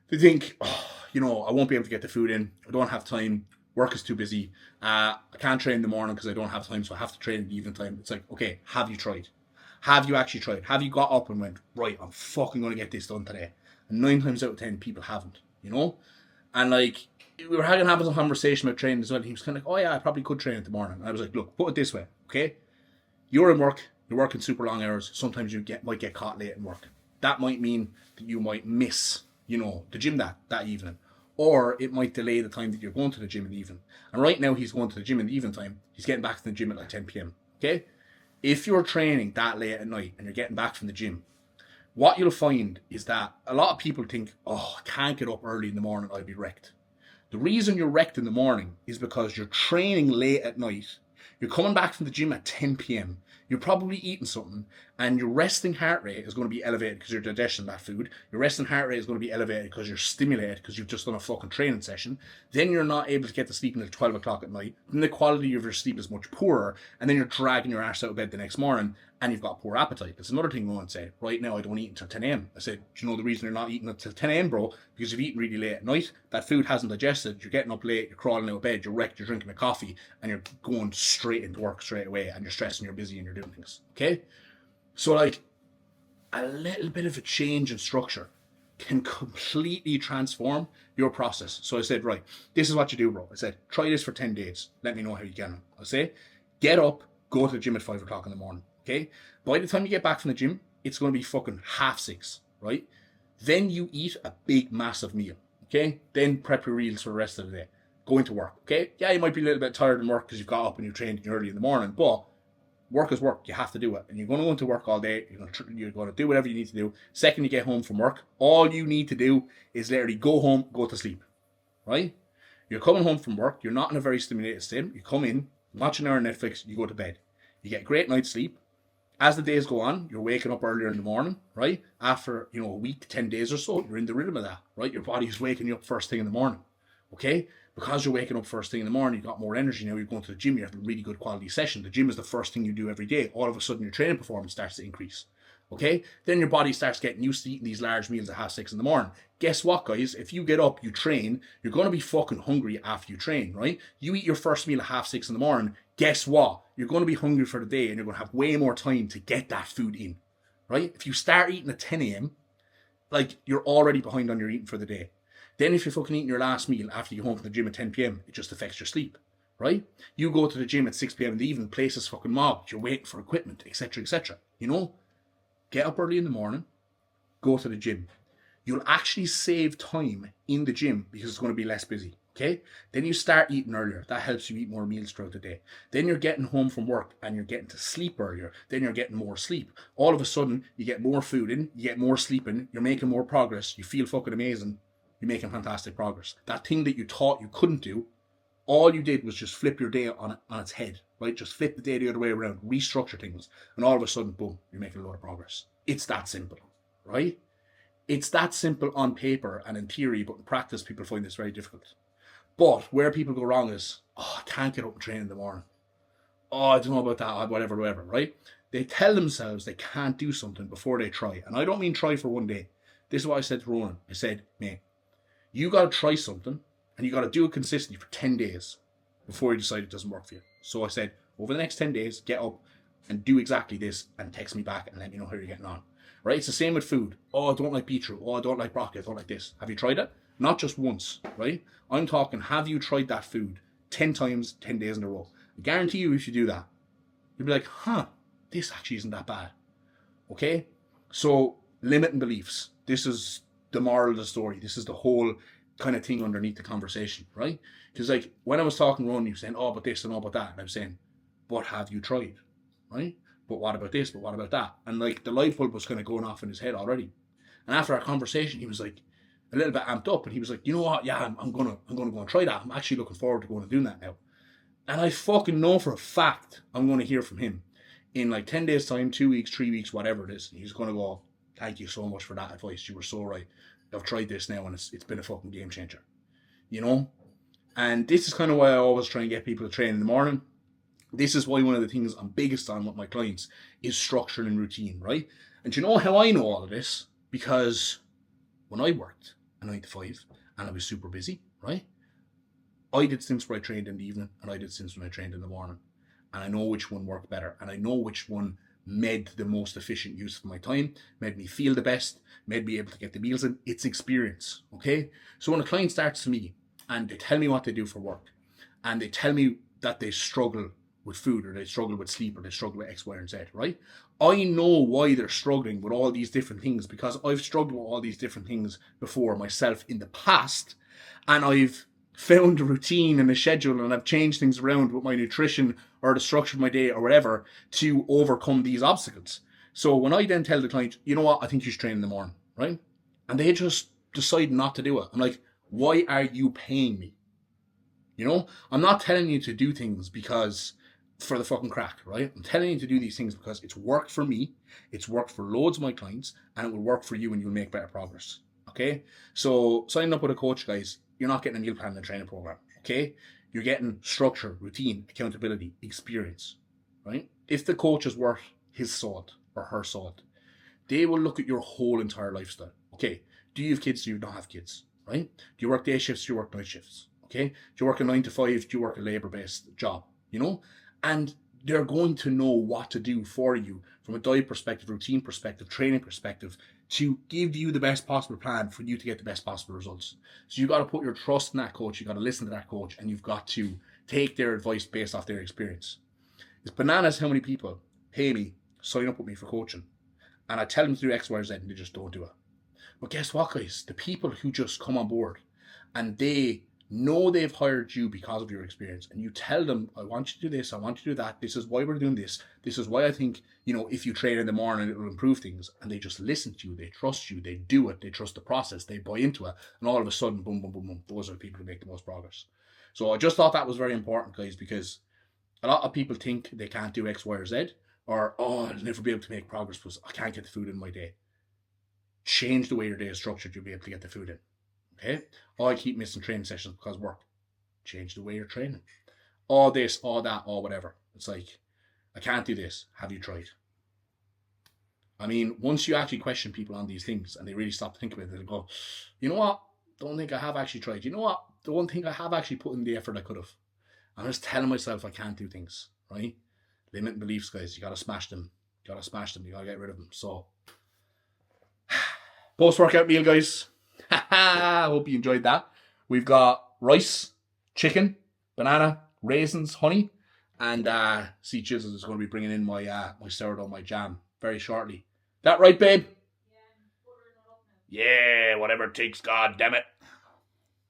Speaker 1: They think, "Oh, you know, I won't be able to get the food in. I don't have time. Work is too busy. I can't train in the morning because I don't have time, so I have to train in the evening time." It's like, okay, have you tried? Have you actually tried? Have you got up and went, "Right, I'm fucking going to get this done today"? And 9 times out of 10, people haven't, you know? And like,
Speaker 2: we were having a conversation about training as well. He was kind of like, oh yeah, I probably could train in the morning. And I was like, look, put it this way, okay? You're in work, you're working super long hours. Sometimes you might get caught late in work. That might mean that you might miss, the gym that evening. Or it might delay the time that you're going to the gym in the evening. And right now he's going to the gym in the evening time. He's getting back to the gym at like 10 p.m. Okay? If you're training that late at night and you're getting back from the gym, what you'll find is that a lot of people think, oh, I can't get up early in the morning, I'll be wrecked. The reason you're wrecked in the morning is because you're training late at night. You're coming back from the gym at 10 p.m. You're probably eating something, and your resting heart rate is going to be elevated because you're digesting that food. Your resting heart rate is going to be elevated because you're stimulated because you've just done a fucking training session. Then you're not able to get to sleep until 12 o'clock at night. Then the quality of your sleep is much poorer, and then you're dragging your ass out of bed the next morning, and you've got poor appetite. That's another thing I want to say. Right now, I don't eat until 10 a.m. I said, do you know the reason you're not eating until 10 a.m., bro? Because you've eaten really late at night. That food hasn't digested. You're getting up late. You're crawling out of bed. You're wrecked. You're drinking a coffee. And you're going straight into work straight away. And you're stressing. You're busy. And you're doing things. Okay? So, like, a little bit of a change in structure can completely transform your process. So I said, right, this is what you do, bro. I said, try this for 10 days. Let me know how you get on. I say, get up, go to the gym at 5 o'clock in the morning. Okay? By the time you get back from the gym, it's going to be fucking 6:30, right? Then you eat a big, massive meal. Okay? Then prep your meals for the rest of the day. Go into work. Okay? Yeah, you might be a little bit tired in work because you've got up and you trained early in the morning, but work is work. You have to do it. And you're going to go into work all day. You're going to do whatever you need to do. Second you get home from work, all you need to do is literally go home, go to sleep. Right? You're coming home from work. You're not in a very stimulated state. You come in, watch an hour on Netflix, you go to bed. You get a great night's sleep. As the days go on, you're waking up earlier in the morning, right? After, a week, 10 days or so, you're in the rhythm of that, right? Your body's waking you up first thing in the morning, okay? Because you're waking up first thing in the morning, you've got more energy now, you're going to the gym, you have a really good quality session. The gym is the first thing you do every day. All of a sudden, your training performance starts to increase, okay? Then your body starts getting used to eating these large meals at 6:30 in the morning. Guess what, guys? If you get up, you train, you're going to be fucking hungry after you train, right? You eat your first meal at 6:30 in the morning, guess what? You're going to be hungry for the day and you're going to have way more time to get that food in, right? If you start eating at 10 a.m., like, you're already behind on your eating for the day. Then if you're fucking eating your last meal after you go home from the gym at 10 p.m., it just affects your sleep, right? You go to the gym at 6 p.m. in the evening, place is fucking mobbed, you're waiting for equipment, etc., etc. Get up early in the morning, go to the gym. You'll actually save time in the gym because it's going to be less busy. Okay? Then you start eating earlier. That helps you eat more meals throughout the day. Then you're getting home from work and you're getting to sleep earlier. Then you're getting more sleep. All of a sudden, you get more food in, you get more sleep in, you're making more progress, you feel fucking amazing, you're making fantastic progress. That thing that you thought you couldn't do, all you did was just flip your day on its head, right? Just flip the day the other way around, restructure things, and all of a sudden, boom, you're making a lot of progress. It's that simple, right? It's that simple on paper and in theory, but in practice, people find this very difficult. But where people go wrong is, I can't get up and train in the morning. I don't know about that, whatever, right? They tell themselves they can't do something before they try. And I don't mean try for one day. This is what I said to Ronan. I said, mate, you got to try something and you got to do it consistently for 10 days before you decide it doesn't work for you. So I said, over the next 10 days, get up and do exactly this and text me back and let me know how you're getting on. Right? It's the same with food. I don't like beetroot. I don't like broccoli. I don't like this. Have you tried it? Not just once, right? I'm talking, have you tried that food 10 times, 10 days in a row? I guarantee you if you do that, you'll be like, this actually isn't that bad. Okay? So, limiting beliefs. This is the moral of the story. This is the whole kind of thing underneath the conversation, right? Because like, when I was talking to Ron, you were saying, but this and about that. And I'm saying, but have you tried? Right? But what about this? But what about that? And like, the light bulb was kind of going off in his head already. And after our conversation, he was like, a little bit amped up, and he was like, you know what? Yeah, I'm gonna go and try that. I'm actually looking forward to going and doing that now. And I fucking know for a fact I'm going to hear from him in like 10 days time, 2 weeks, 3 weeks, whatever it is. And he's going to go, thank you so much for that advice. You were so right. I've tried this now and it's been a fucking game changer. And this is kind of why I always try and get people to train in the morning. This is why one of the things I'm biggest on with my clients is structure and routine, right? And do you know how I know all of this? Because when I worked a 9 to 5 and I was super busy, right? I did stints where I trained in the evening and I did stints when I trained in the morning. And I know which one worked better and I know which one made the most efficient use of my time, made me feel the best, made me able to get the meals in. It's experience, okay? So when a client starts to me and they tell me what they do for work, and they tell me that they struggle with food, or they struggle with sleep, or they struggle with X, Y, and Z, right? I know why they're struggling with all these different things, because I've struggled with all these different things before myself in the past, and I've found a routine and a schedule, and I've changed things around with my nutrition or the structure of my day or whatever to overcome these obstacles. So when I then tell the client, you know what, I think you should train in the morning, right? And they just decide not to do it. I'm like, why are you paying me? You know, I'm not telling you to do things because for the fucking crack, right? I'm telling you to do these things because it's worked for me, it's worked for loads of my clients, and it will work for you, and you'll make better progress. Okay? So signing up with a coach, guys, you're not getting a meal plan and training program. Okay? You're getting structure, routine, accountability, experience. Right? If the coach is worth his salt or her salt, they will look at your whole entire lifestyle. Okay, do you have kids? Do you not have kids? Right? Do you work day shifts? Do you work night shifts? Okay? Do you work a 9 to 5? Do you work a labor-based job? You know? And they're going to know what to do for you from a diet perspective, routine perspective, training perspective, to give you the best possible plan for you to get the best possible results. So you got to put your trust in that coach, you got to listen to that coach, and you've got to take their advice based off their experience. It's bananas how many people pay me, sign up with me for coaching, and I tell them to do X, Y, or Z, and they just don't do it. But guess what, guys? The people who just come on board and they know they've hired you because of your experience, and you tell them, I want you to do this, I want you to do that, this is why we're doing this is why I think, you know, if you train in the morning it will improve things, and they just listen to you, they trust you, they do it, they trust the process, they buy into it, and all of a sudden, boom, boom, boom, boom, those are the people who make the most progress. So I just thought that was very important, guys, because a lot of people think they can't do X, Y, or Z, or, oh, I'll never be able to make progress because I can't get the food in my day. Change the way your day is structured, you'll be able to get the food in. Okay? Oh, I keep missing training sessions because of work. Change the way you're training. All this, all that, all whatever. It's like, I can't do this. Have you tried? I mean, once you actually question people on these things and they really stop to think about it, they'll go, you know what? Don't think I have actually tried. You know what? Don't think I have actually put in the effort I could have. I'm just telling myself I can't do things, right? Limiting beliefs, guys. You got to smash them. You got to smash them. You got to get rid of them. So, post-workout meal, guys. I hope you enjoyed that. We've got rice, chicken, banana, raisins, honey, and see, Chisel is going to be bringing in my my sourdough, my jam very shortly. That right, babe? Yeah, whatever it takes, god damn it.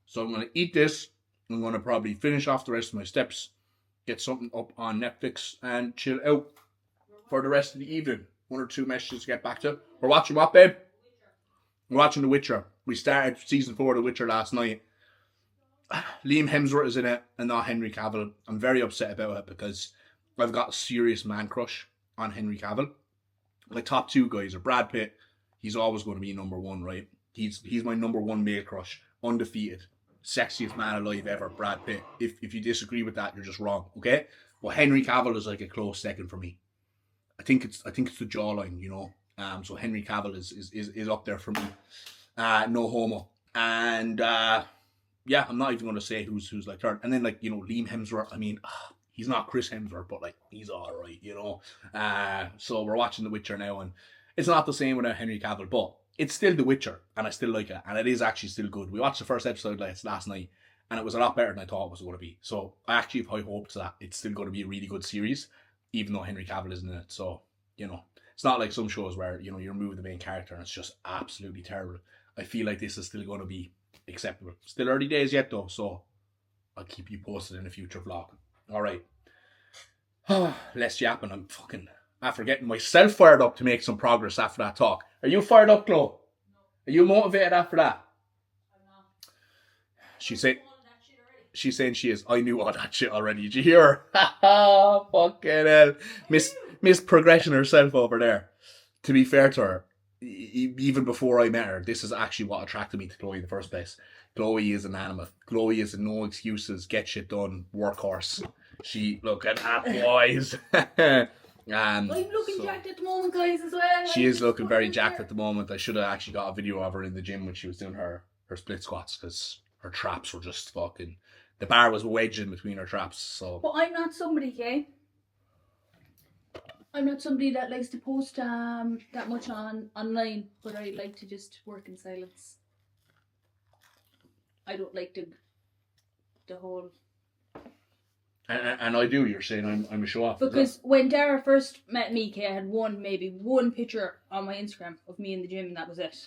Speaker 2: So I'm going to eat this. I'm going to probably finish off the rest of my steps, get something up on Netflix, and chill out for the rest of the evening. 1 or 2 messages to get back to. We're watching what, babe? We're watching The Witcher. We started season 4 of The Witcher last night. Liam Hemsworth is in it and not Henry Cavill. I'm very upset about it because I've got a serious man crush on Henry Cavill. My top 2 guys are Brad Pitt. He's always going to be number 1, right? He's my number 1 male crush. Undefeated. Sexiest man alive ever, Brad Pitt. If you disagree with that, you're just wrong, okay? But Henry Cavill is like a close second for me. I think it's the jawline, you know. So Henry Cavill is up there for me. No homo. And yeah, I'm not even going to say who's like third. And then, like, you know, Liam Hemsworth, I mean, he's not Chris Hemsworth, but like, he's alright, you know. So we're watching The Witcher now, and it's not the same without Henry Cavill, but it's still The Witcher, and I still like it, and it is actually still good. We watched the first episode last night, and it was a lot better than I thought it was going to be. So I actually have high hopes that it's still going to be a really good series, even though Henry Cavill isn't in it. So, you know, it's not like some shows where, you know, you remove the main character and it's just absolutely terrible. I feel like this is still going to be acceptable. Still early days yet though, so I'll keep you posted in a future vlog. Alright. Less yapping. I'm fucking after getting myself fired up to make some progress after that talk. Are you fired up, Chloe? No. Are you motivated after that? I'm not. She's saying she is. I knew all that shit already. Did you hear her? Fucking hell. Miss Progression herself over there. To be fair to her, even before I met her, this is actually what attracted me to Chloe in the first place. Chloe is an animal. Chloe is a no excuses, get shit done workhorse. She, look at that, boys.
Speaker 3: I'm looking jacked at the moment, guys, as well.
Speaker 2: She is looking very jacked at the moment. I should have actually got a video of her in the gym when she was doing her split squats, because her traps were just fucking... The bar was wedged in between her traps, so...
Speaker 3: But I'm not somebody, okay? I'm not somebody that likes to post that much online, but I like to just work in silence. I don't like to the whole.
Speaker 2: And I do. You're saying I'm a show off.
Speaker 3: Because when Dara first met me, I had maybe one picture on my Instagram of me in the gym, and that was it.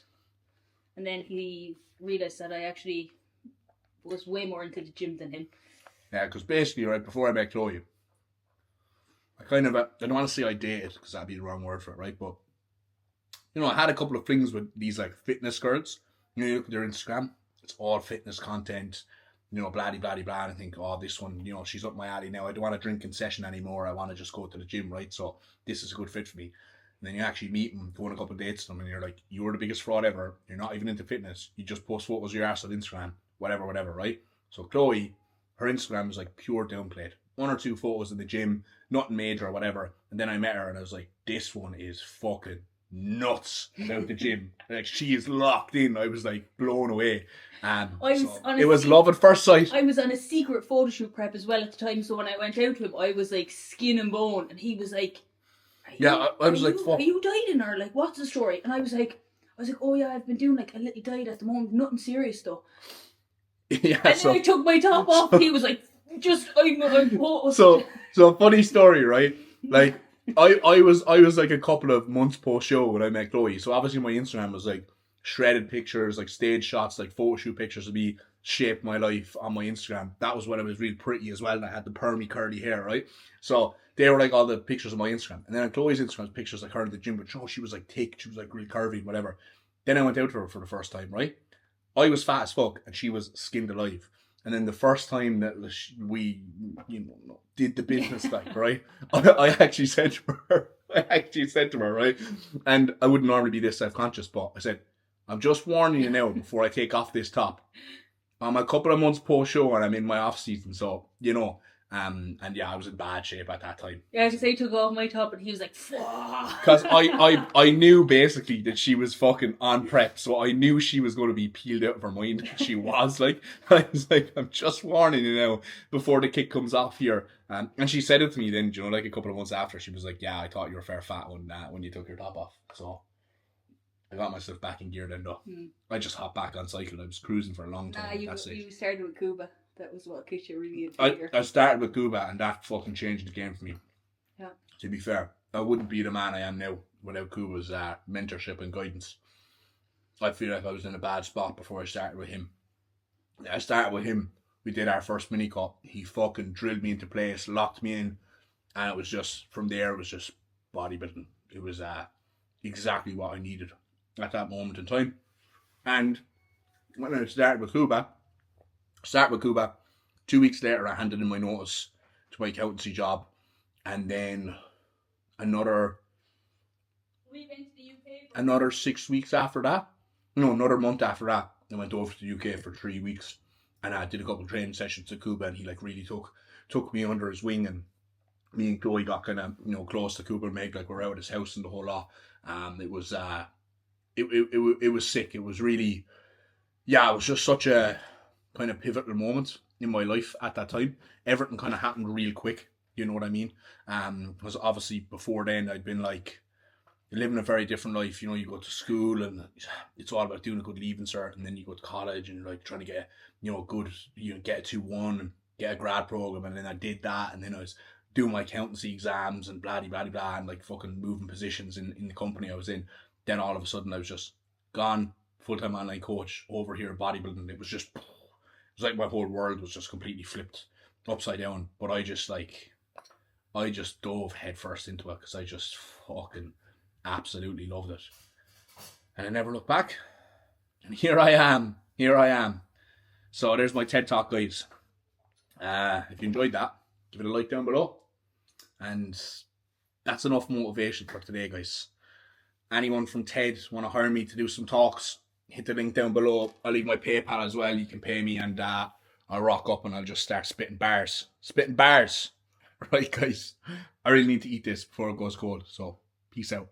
Speaker 3: And then he realised that I actually was way more into the gym than him.
Speaker 2: Yeah, because basically, right before I met Chloe, I kind of I don't want to say I dated because that'd be the wrong word for it, right? But you know, I had a couple of flings with these like fitness girls. You know, you look at their Instagram, it's all fitness content. You know, blah, blah, blah, and I think, oh, this one, you know, she's up my alley now. I don't want to drink in session anymore. I want to just go to the gym, right? So this is a good fit for me. And then you actually meet them, go on a couple of dates with them, and you're like, you're the biggest fraud ever. You're not even into fitness. You just post photos of your ass on Instagram, whatever, right? So Chloe, her Instagram is like pure downplayed. 1 or 2 photos in the gym, nothing major or whatever. And then I met her and I was like, this one is fucking nuts about the gym. Like, she is locked in. I was like blown away. It was love at first sight.
Speaker 3: I was on a secret photo shoot prep as well at the time, so when I went out to him, I was like skin and bone, and he was like,
Speaker 2: I was like, fuck.
Speaker 3: Are you dieting, or like, what's the story? And I was like, oh yeah, I've been doing like a little diet at the moment, nothing serious though.
Speaker 2: Yeah,
Speaker 3: and then I took my top off, and he was like, I'm
Speaker 2: So funny story, right? Like, I was like a couple of months post show when I met Chloe. So obviously my Instagram was like shredded pictures, like stage shots, like photo shoot pictures of me shaped my life on my Instagram. That was when I was really pretty as well, and I had the permy curly hair, right? So they were like all the pictures of my Instagram. And then on Chloe's Instagram, pictures like her in the gym, but she was like thick, she was like really curvy, whatever. Then I went out to her for the first time, right? I was fat as fuck and she was skinned alive. And then the first time that we, you know, did the business like, right, I actually said to her, right, and I wouldn't normally be this self-conscious, but I said, I'm just warning you now before I take off this top. I'm a couple of months post-show and I'm in my off-season, so, you know, and yeah, I was in bad shape at that time.
Speaker 3: Yeah, I just say took off my top and he was like, fuck.
Speaker 2: Because I knew basically that she was fucking on prep, so I knew she was going to be peeled out of her mind. She was like, I was like, I'm just warning you now before the kick comes off here. And she said it to me then, you know, like a couple of months after, she was like, yeah, I thought you were fair fat when you took your top off. So I got myself back in gear then though. I just hopped back on cycle. I was cruising for a long time.
Speaker 3: You started with Cuba. That was what kicked you really into gear.
Speaker 2: I started with Cuba and that fucking changed the game for me.
Speaker 3: Yeah.
Speaker 2: To be fair, I wouldn't be the man I am now without Cuba's mentorship and guidance. I feel like I was in a bad spot before I started with him. I started with him. We did our first mini cut. He fucking drilled me into place, locked me in, and it was just, from there, it was just bodybuilding. It was exactly what I needed at that moment in time. And when I started with Cuba, 2 weeks later I handed in my notice to my accountancy job, and then another 6 weeks after that, another month after that, I went over to the UK for 3 weeks, and I did a couple of training sessions to Cuba, and he like really took me under his wing, and me and Chloe got kind of, you know, close to Cuba and Meg, like we're out at his house and the whole lot. It was it was sick. It was really, yeah, it was just such a kind of pivotal moment in my life at that time. Everything kind of happened real quick, you know what I mean? Because obviously before then I'd been like living a very different life. You know, you go to school and it's all about doing a good leaving cert, and then you go to college and you're like trying to get, you know, good, you know, get a 2-1 and get a grad program, and then I did that, and then I was doing my accountancy exams and blah blah blah, and like fucking moving positions in the company I was in. Then all of a sudden I was just gone, full-time online coach, over here bodybuilding. It was like my whole world was just completely flipped upside down. But I just dove headfirst into it because I just fucking absolutely loved it. And I never looked back. And here I am. So there's my TED Talk, guys. If you enjoyed that, give it a like down below. And that's enough motivation for today, guys. Anyone from TED want to hire me to do some talks, hit the link down below. I'll leave my PayPal as well. You can pay me, and I'll rock up and I'll just start spitting bars. Right, guys? I really need to eat this before it goes cold. So, peace out.